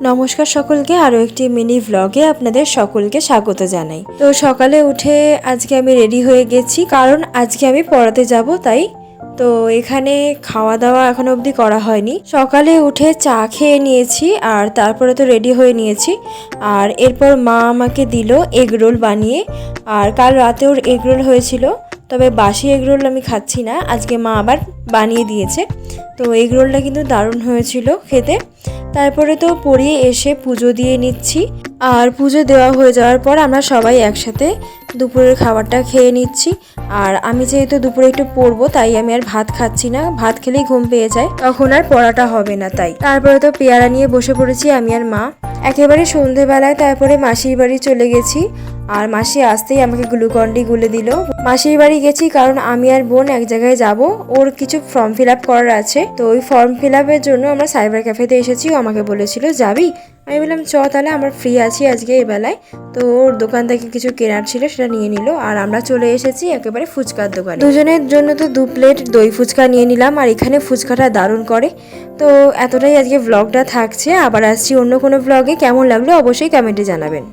নমস্কার সকলকে, আরও একটি মিনি ভ্লগে আপনাদের সকলকে স্বাগত জানাই। তো সকালে উঠে আজকে আমি রেডি হয়ে গেছি, কারণ আজকে আমি পড়াতে যাব তাই। তো এখানে খাওয়া দাওয়া এখন অবধি করা হয়নি। সকালে উঠে চা খেয়ে নিয়েছি আর তারপরে তো রেডি হয়ে নিয়েছি। আর এরপর মা আমাকে দিল এগ রোল বানিয়ে। আর কাল রাতে ওর এগ রোল হয়েছিল, তবে বাসি এগ রোল আমি খাচ্ছি না, আজকে মা আবার বানিয়ে দিয়েছে। তো এগ রোলটা কিন্তু দারুণ হয়েছিল খেতে। তারপরে তো পড়িয়ে এসে পুজো দিয়ে নিচ্ছি। আর পুজো দেওয়া হয়ে যাওয়ার পর আমরা সবাই একসাথে দুপুরের খাবারটা খেয়ে নিচ্ছি। আর আমি যেহেতু দুপুরে একটু পড়বো তাই আমি আর ভাত খাচ্ছি না, ভাত খেলেই ঘুম পেয়ে যায়, তখন আর পড়াটা হবে না তাই। তারপরে তো পেয়ারা নিয়ে বসে পড়েছি আমি আর মা একেবারে সন্ধেবেলায়। তারপরে মাসির বাড়ি চলে গেছি, আর মাসি আসতেই আমাকে গ্লুকন্ডি গুলে দিল। মাসির বাড়ি গেছি কারণ আমি আর বোন এক জায়গায় যাব, ওর কিছু ফর্ম ফিল আপ করার আছে। তো ওই ফর্ম ফিল আপের জন্য আমরা সাইবার ক্যাফেতে এসেছি। ও আমাকে বলেছিল যাবি, আমি বললাম চ তাহলে, আমরা ফ্রি আছি আজকে এই বেলায়। তো ওর দোকান থেকে কিছু কেনার ছিল, সেটা নিয়ে নিল। আর আমরা চলে এসেছি একেবারে ফুচকার দোকানে। দুজনের জন্য তো 2 প্লেট দই ফুচকা নিয়ে নিলাম। আর এখানে ফুচকাটা দারুণ করে। তো এতটাই আজকে ভ্লগটা থাকছে, আবার আসছি অন্য কোনো ভ্লগে। কেমন লাগলো অবশ্যই কমেন্টে জানাবেন।